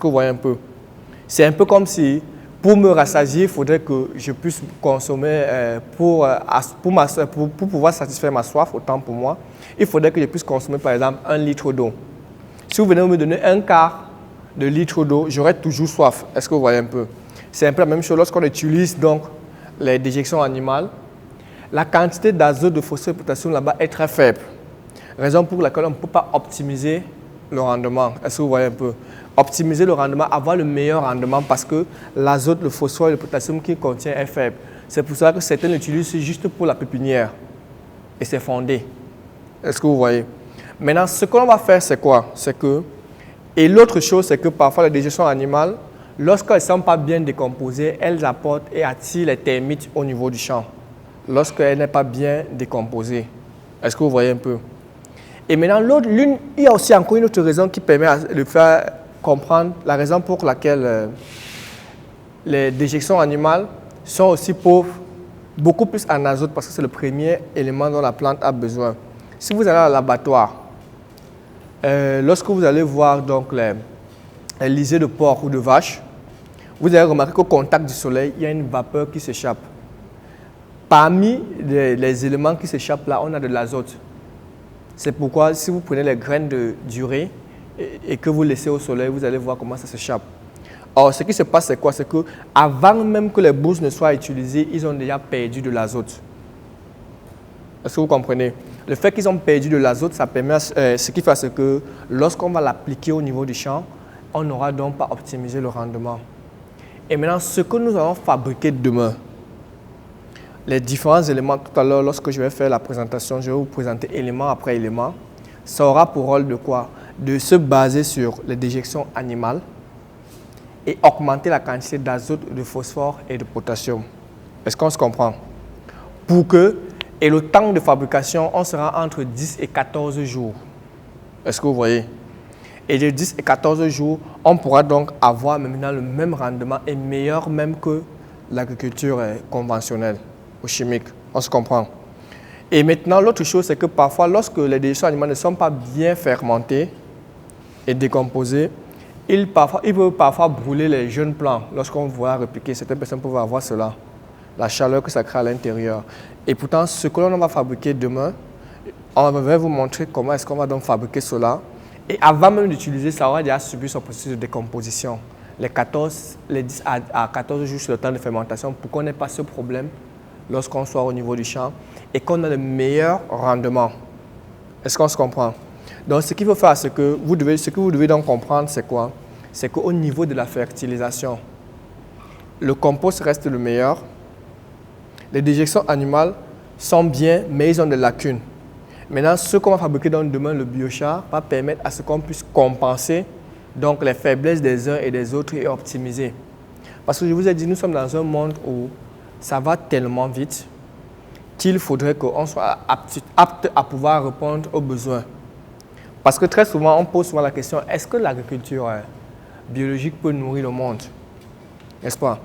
Est-ce que vous voyez un peu? C'est un peu comme si, pour me rassasier, il faudrait que je puisse consommer, pour pouvoir satisfaire ma soif, autant pour moi, il faudrait que je puisse consommer par exemple 1 litre d'eau. Si vous venez me donner un quart de litre d'eau, j'aurai toujours soif. Est-ce que vous voyez un peu? C'est un peu la même chose lorsqu'on utilise donc les déjections animales. La quantité d'azote, de phosphore et de potassium là-bas est très faible. Raison pour laquelle on ne peut pas optimiser le rendement. Est-ce que vous voyez un peu? Optimiser le rendement, avoir le meilleur rendement parce que l'azote, le phosphore et le potassium qu'il contient est faible. C'est pour ça que certains l'utilisent juste pour la pépinière. Et c'est fondé. Est-ce que vous voyez? Maintenant, ce qu'on va faire, c'est quoi? C'est que, et l'autre chose, c'est que parfois les déjections animales, lorsqu'elles ne sont pas bien décomposées, elles apportent et attirent les termites au niveau du champ. Lorsqu'elle n'est pas bien décomposée. Est-ce que vous voyez un peu? Et maintenant, il y a aussi encore une autre raison qui permet de faire comprendre la raison pour laquelle les déjections animales sont aussi pauvres, beaucoup plus en azote, parce que c'est le premier élément dont la plante a besoin. Si vous allez à l'abattoir, lorsque vous allez voir donc les lisiers de porc ou de vache, vous allez remarquer qu'au contact du soleil, il y a une vapeur qui s'échappe. Parmi les éléments qui s'échappent là, on a de l'azote. C'est pourquoi si vous prenez les graines du riz et que vous laissez au soleil, vous allez voir comment ça s'échappe. Or, ce qui se passe, c'est quoi? C'est qu'avant même que les bourses ne soient utilisées, ils ont déjà perdu de l'azote. Est-ce que vous comprenez? Le fait qu'ils ont perdu de l'azote, ça permet, ce qui fait c'est que lorsqu'on va l'appliquer au niveau du champ, on n'aura donc pas optimisé le rendement. Et maintenant, ce que nous allons fabriquer demain, les différents éléments, tout à l'heure, lorsque je vais faire la présentation, je vais vous présenter élément après élément. Ça aura pour rôle de quoi? De se baser sur les déjections animales et augmenter la quantité d'azote, de phosphore et de potassium. Est-ce qu'on se comprend? Et le temps de fabrication, on sera entre 10 et 14 jours. Est-ce que vous voyez? Et de 10 et 14 jours, on pourra donc avoir maintenant le même rendement et meilleur même que l'agriculture conventionnelle ou chimique. On se comprend. Et maintenant, l'autre chose, c'est que parfois, lorsque les déjections animales ne sont pas bien fermentées et décomposées, ils peuvent parfois brûler les jeunes plants. Lorsqu'on voit répliquer, certaines personnes peuvent avoir cela, la chaleur que ça crée à l'intérieur. Et pourtant, ce que l'on va fabriquer demain, on va vous montrer comment est-ce qu'on va donc fabriquer cela. Et avant même d'utiliser, ça aura déjà subi son processus de décomposition. Les 10 à 14 jours sur le temps de fermentation pour qu'on n'ait pas ce problème lorsqu'on soit au niveau du champ et qu'on a le meilleur rendement. Est-ce qu'on se comprend? Donc, ce qu'il faut faire, c'est que vous devez donc comprendre, c'est quoi? C'est qu'au niveau de la fertilisation, le compost reste le meilleur. Les déjections animales sont bien, mais ils ont des lacunes. Maintenant, ce qu'on va fabriquer dans demain, le biochar, va permettre à ce qu'on puisse compenser donc les faiblesses des uns et des autres et optimiser. Parce que je vous ai dit, nous sommes dans un monde où ça va tellement vite qu'il faudrait qu'on soit apte à pouvoir répondre aux besoins. Parce que très souvent, on pose souvent la question, est-ce que l'agriculture biologique peut nourrir le monde? N'est-ce pas?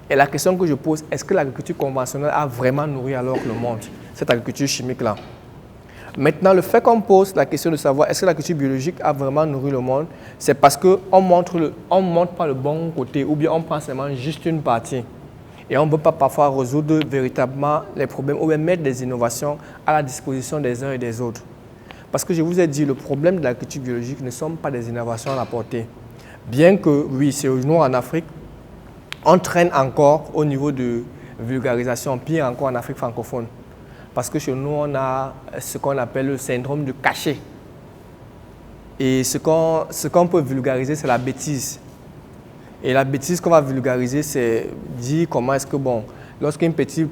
Et la question que je pose, est-ce que l'agriculture conventionnelle a vraiment nourri alors le monde, cette agriculture chimique-là? Maintenant, le fait qu'on pose la question de savoir est-ce que l'agriculture biologique a vraiment nourri le monde, c'est parce qu'on ne montre pas le bon côté ou bien on prend seulement juste une partie. Et on ne peut pas parfois résoudre véritablement les problèmes ou bien mettre des innovations à la disposition des uns et des autres. Parce que je vous ai dit, le problème de l'agriculture biologique ne sont pas des innovations à apporter. Bien que, oui, c'est nous en Afrique, on traîne encore au niveau de vulgarisation, pire encore en Afrique francophone. Parce que chez nous, on a ce qu'on appelle le syndrome de cachet. Et ce qu'on peut vulgariser, c'est la bêtise. Et la bêtise qu'on va vulgariser, c'est dire comment est-ce que, bon, lorsqu'une petite,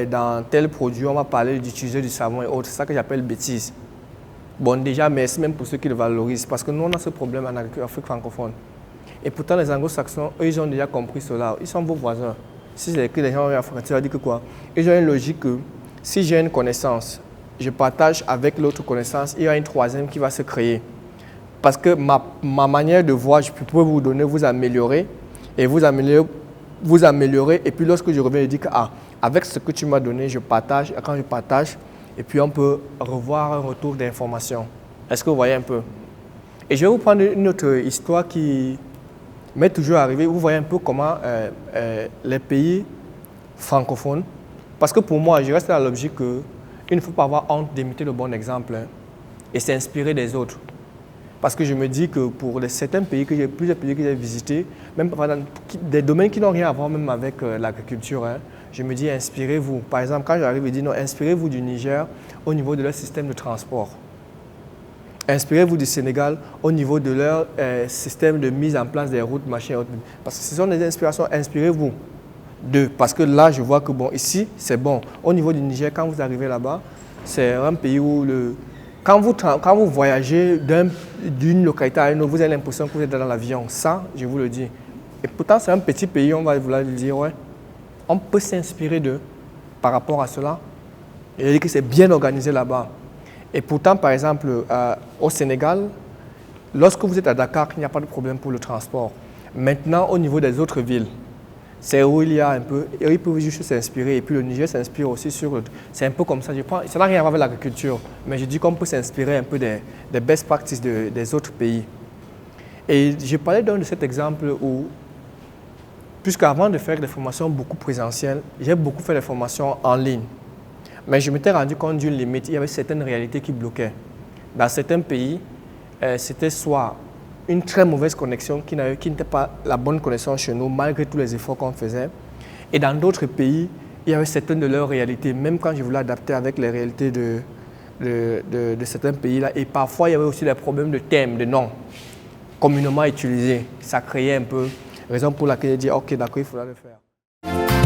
dans tel produit, on va parler d'utiliser du savon et autres, c'est ça que j'appelle bêtise. Bon, déjà, merci même pour ceux qui le valorisent, parce que nous, on a ce problème en Afrique francophone. Et pourtant, les anglo-saxons, eux, ils ont déjà compris cela. Ils sont vos voisins. Si c'est écrit, les gens en France, ça veut dire que quoi? Ils ont une logique que si j'ai une connaissance, je partage avec l'autre connaissance, il y a une troisième qui va se créer. Parce que ma manière de voir, je peux vous donner, vous améliorer, et vous améliorer, et puis lorsque je reviens, je dis que avec ce que tu m'as donné, je partage, et quand je partage, et puis on peut revoir un retour d'information. Est-ce que vous voyez un peu? Et je vais vous prendre une autre histoire qui m'est toujours arrivé, vous voyez un peu comment les pays francophones, parce que pour moi, je reste dans l'objet qu'il ne faut pas avoir honte d'imiter le bon exemple et s'inspirer des autres. Parce que je me dis que pour certains pays, plusieurs pays que j'ai visités, même dans des domaines qui n'ont rien à voir même avec l'agriculture, je me dis inspirez-vous. Par exemple, quand j'arrive, je dis non, inspirez-vous du Niger au niveau de leur système de transport. Inspirez-vous du Sénégal au niveau de leur système de mise en place des routes, machin. Parce que ce sont des inspirations, inspirez-vous d'eux. Parce que là, je vois que bon, ici, c'est bon. Au niveau du Niger, quand vous arrivez là-bas, c'est un pays où quand vous voyagez d'une localité à une autre, vous avez l'impression que vous êtes dans l'avion. Ça, je vous le dis. Et pourtant, c'est un petit pays, on va vouloir dire, ouais, on peut s'inspirer d'eux par rapport à cela. Et dire que c'est bien organisé là-bas. Et pourtant, par exemple, au Sénégal, lorsque vous êtes à Dakar, il n'y a pas de problème pour le transport. Maintenant, au niveau des autres villes, c'est où il y a un peu, et ils peuvent juste s'inspirer. Et puis le Niger s'inspire aussi sur. C'est un peu comme ça. Ça n'a rien à voir avec l'agriculture, mais je dis qu'on peut s'inspirer un peu des best practices des autres pays. Et j'ai parlé d'un de cet exemple où, puisqu'avant de faire des formations beaucoup présentielles, j'ai beaucoup fait des formations en ligne. Mais je m'étais rendu compte d'une limite. Il y avait certaines réalités qui bloquaient. Dans certains pays, c'était soit une très mauvaise connexion qui n'était pas la bonne connexion chez nous, malgré tous les efforts qu'on faisait. Et dans d'autres pays, il y avait certaines de leurs réalités, même quand je voulais adapter avec les réalités de certains pays-là. Et parfois, il y avait aussi des problèmes de thèmes, de noms, communément utilisés. Ça créait un peu, raison pour laquelle j'ai dit, ok, d'accord, il faudra le faire.